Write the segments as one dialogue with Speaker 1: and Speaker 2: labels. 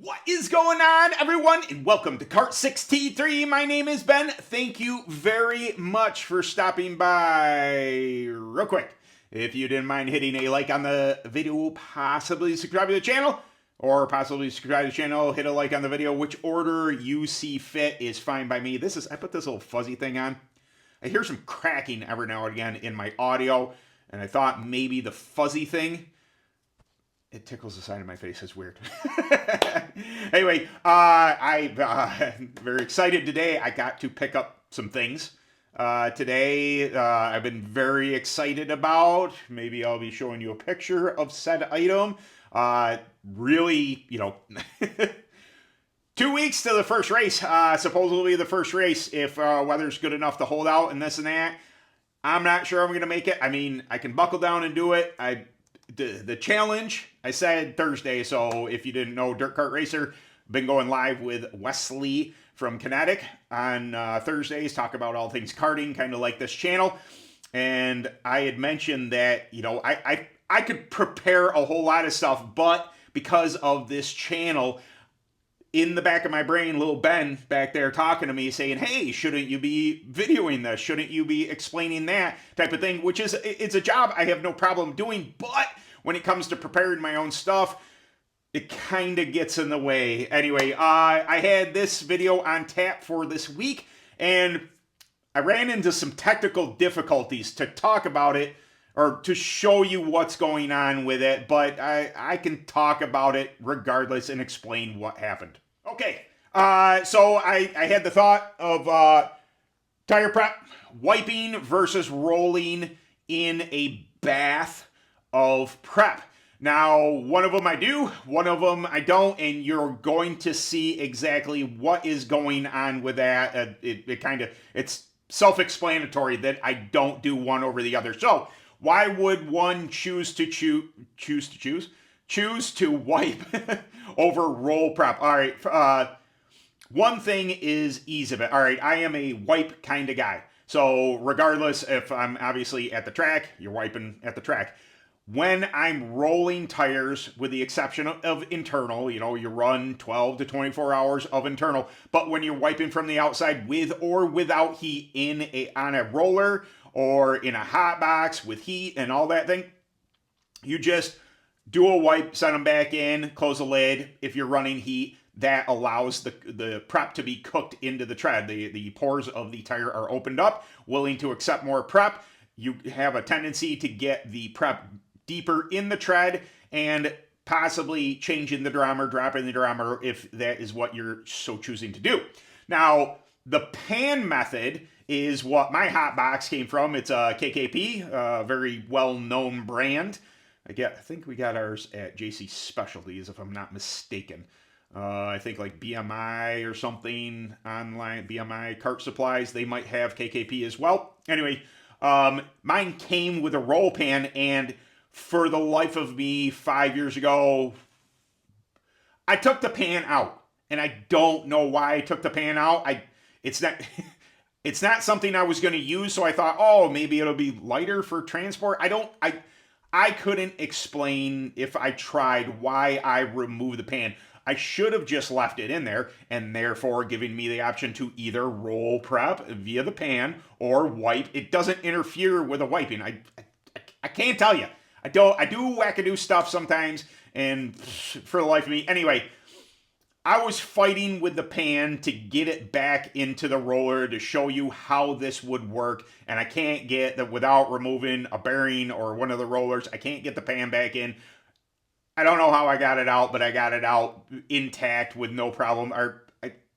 Speaker 1: What is going on, everyone, and welcome to Kart 63. My name is Ben. Thank you very much for stopping by. Real quick, if you didn't mind hitting a like on the video, possibly subscribe to the channel, or possibly subscribe to the channel, hit a like on the video, which order you see fit is fine by me. I put this little fuzzy thing on. I hear some cracking every now and again in my audio, and I thought maybe the fuzzy thing, it tickles the side of my face. It's weird. Anyway, I'm very excited today. I got to pick up some things today. I've been very excited about. Maybe I'll be showing you a picture of said item. Really, 2 weeks to the first race. Supposedly the first race, if weather's good enough to hold out and this and that. I'm not sure I'm going to make it. I mean, I can buckle down and do it. The challenge, I said Thursday, so if you didn't know, Dirt Kart Racer, been going live with Wesley from Kinetic on Thursdays, talk about all things karting, kind of like this channel. And I had mentioned that, I could prepare a whole lot of stuff, but because of this channel, in the back of my brain, little Ben back there talking to me saying, hey, shouldn't you be videoing this? Shouldn't you be explaining that type of thing? Which is, it's a job I have no problem doing, but when it comes to preparing my own stuff, it kind of gets in the way. Anyway, I had this video on tap for this week, and I ran into some technical difficulties to talk about it, or to show you what's going on with it, but I can talk about it regardless and explain what happened. Okay, so I had the thought of tire prep, wiping versus rolling in a bath of prep. Now, one of them I do, one of them I don't, and you're going to see exactly what is going on with that. It's self-explanatory that I don't do one over the other. So, why would one choose to wipe over roll prep? All right, one thing is ease of it. All right, I am a wipe kind of guy. So regardless if I'm obviously at the track, you're wiping at the track. When I'm rolling tires, with the exception of internal, you run 12 to 24 hours of internal, but when you're wiping from the outside with or without heat on a roller or in a hot box with heat and all that thing, you just do a wipe, set them back in, close the lid. If you're running heat, that allows the prep to be cooked into the tread. The pores of the tire are opened up, willing to accept more prep. You have a tendency to get the prep deeper in the tread and possibly changing the drummer, dropping the drummer if that is what you're so choosing to do. Now, the pan method is what my hot box came from. It's a KKP, a very well-known brand. I think we got ours at JC Specialties, if I'm not mistaken. I think like BMI or something online, BMI Kart Supplies, they might have KKP as well. Anyway, mine came with a roll pan, and for the life of me, 5 years ago, I took the pan out, and I don't know why I took the pan out. It's not something I was going to use, so I thought, oh, maybe it'll be lighter for transport. I couldn't explain, if I tried, why I removed the pan. I should have just left it in there, and therefore giving me the option to either roll prep via the pan or wipe. It doesn't interfere with the wiping. I can't tell you. I do wackadoo stuff sometimes, and for the life of me. Anyway, I was fighting with the pan to get it back into the roller to show you how this would work, and I can't get that without removing a bearing or one of the rollers. I can't get the pan back in. I don't know how I got it out, but I got it out intact with no problem.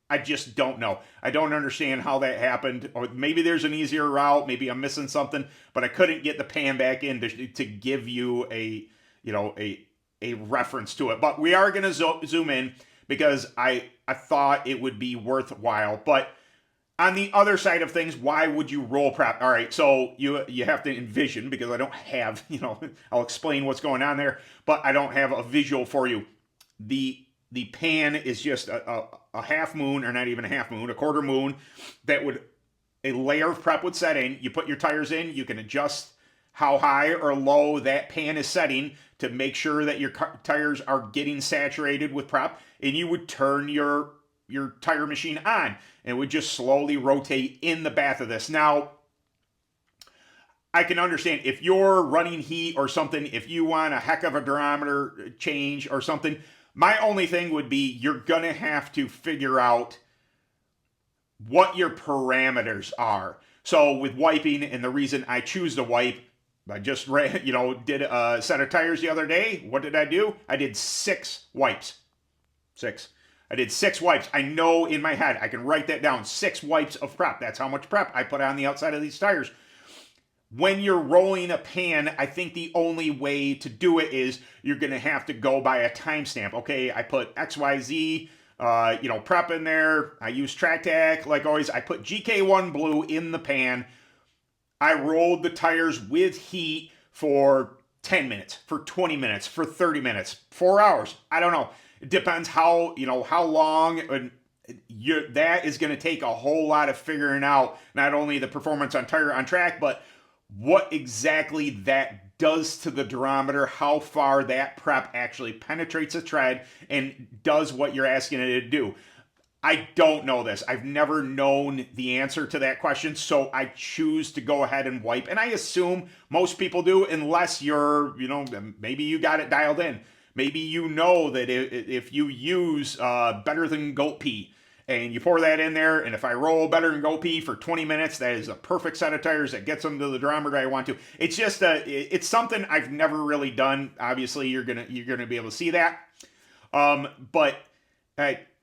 Speaker 1: I just don't know. I don't understand how that happened. Or maybe there's an easier route. Maybe I'm missing something, but I couldn't get the pan back in to give you a reference to it. But we are going to zoom in because I thought it would be worthwhile. But on the other side of things, why would you roll prep? All right, so you have to envision, because I don't have, I'll explain what's going on there, but I don't have a visual for you. The pan is just a half moon, or not even a half moon, a quarter moon, a layer of prep would set in. You put your tires in, you can adjust how high or low that pan is setting to make sure that your tires are getting saturated with prep. and you would turn your tire machine on, and it would just slowly rotate in the bath of this. Now, I can understand if you're running heat or something, if you want a heck of a durometer change or something, my only thing would be you're gonna have to figure out what your parameters are. So with wiping, and the reason I choose to wipe, I just did a set of tires the other day. What did I do? I did 6 wipes. 6. I did 6 wipes. I know in my head, I can write that down. 6 wipes of prep. That's how much prep I put on the outside of these tires. When you're rolling a pan, I think the only way to do it is you're going to have to go by a timestamp. Okay, I put XYZ, prep in there. I use TrackTac, like always. I put GK1 Blue in the pan. I rolled the tires with heat for 10 minutes, for 20 minutes, for 30 minutes, 4 hours. I don't know. It depends how long, and that is going to take a whole lot of figuring out, not only the performance on tire on track, but what exactly that does to the durometer, how far that prep actually penetrates the tread and does what you're asking it to do. I don't know this. I've never known the answer to that question, so I choose to go ahead and wipe. And I assume most people do, unless you're, maybe you got it dialed in. Maybe you know that if you use Better Than Goat Pee, and you pour that in there, and if I roll Better Than Goat Pee for 20 minutes, that is a perfect set of tires that gets them to the durometer I want to. It's just it's something I've never really done. Obviously, you're gonna be able to see that. But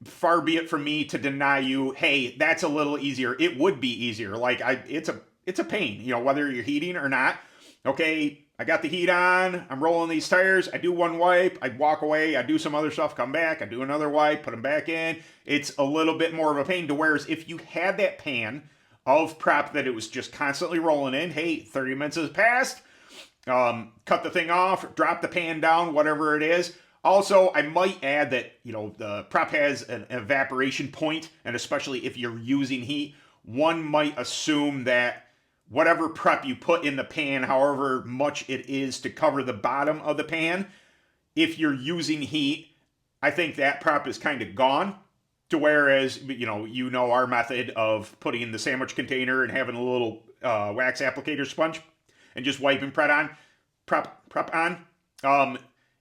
Speaker 1: far be it from me to deny you, hey, that's a little easier. It would be easier. Like it's a pain, whether you're heating or not. Okay, I got the heat on, I'm rolling these tires, I do one wipe, I walk away, I do some other stuff, come back, I do another wipe, put them back in. It's a little bit more of a pain, to whereas if you had that pan of prep that it was just constantly rolling in, hey, 30 minutes has passed, cut the thing off, drop the pan down, whatever it is. Also, I might add that, the prep has an evaporation point, and especially if you're using heat, one might assume that whatever prep you put in the pan, however much it is to cover the bottom of the pan, if you're using heat, I think that prep is kind of gone. To whereas, our method of putting in the sandwich container and having a little wax applicator sponge and just wiping prep on.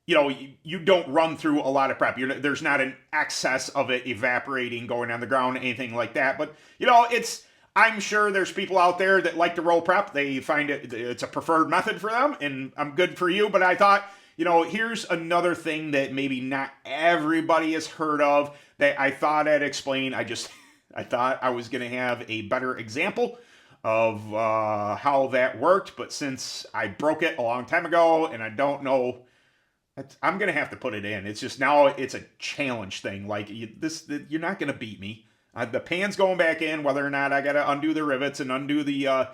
Speaker 1: You don't run through a lot of prep. There's not an excess of it evaporating, going on the ground, anything like that. But, I'm sure there's people out there that like to roll prep. They find it's a preferred method for them, and I'm good for you. But I thought, here's another thing that maybe not everybody has heard of that I thought I'd explain. I thought I was going to have a better example of how that worked. But since I broke it a long time ago and I don't know, I'm going to have to put it in. It's just now it's a challenge thing. Like you're not going to beat me. The pan's going back in, whether or not I got to undo the rivets and undo the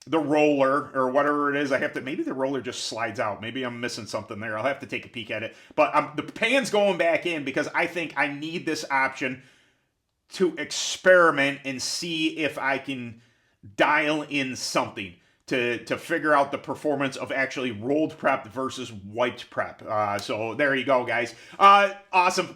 Speaker 1: roller or whatever it is. I have to, maybe the roller just slides out. Maybe I'm missing something there. I'll have to take a peek at it. But the pan's going back in because I think I need this option to experiment and see if I can dial in something to figure out the performance of actually rolled prep versus wiped prep. So there you go, guys. Awesome.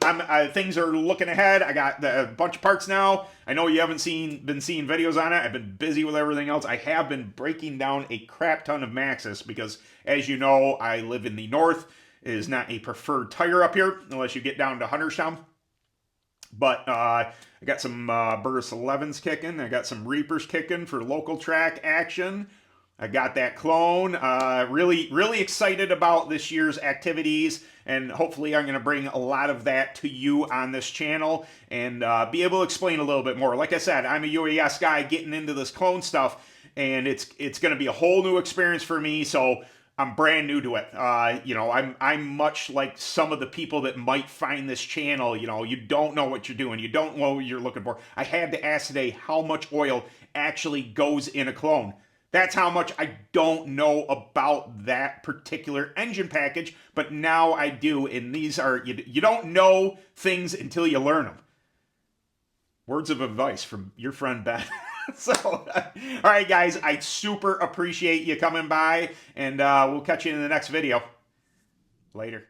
Speaker 1: Things are looking ahead. I got a bunch of parts now. I know you haven't been seeing videos on it. I've been busy with everything else. I have been breaking down a crap ton of Maxxis because, as you know, I live in the north. It is not a preferred tire up here unless you get down to Hunterstown. But I got some Burris 11s kicking. I got some Reapers kicking for local track action. I got that clone. Really, really excited about this year's activities, and hopefully I'm going to bring a lot of that to you on this channel and be able to explain a little bit more. Like I said, I'm a UAS guy getting into this clone stuff, and it's going to be a whole new experience for me, so I'm brand new to it. I'm much like some of the people that might find this channel. You don't know what you're doing. You don't know what you're looking for. I had to ask today how much oil actually goes in a clone. That's how much I don't know about that particular engine package, but now I do, and these are, you don't know things until you learn them. Words of advice from your friend Ben. So, all right, guys, I super appreciate you coming by, and we'll catch you in the next video. Later.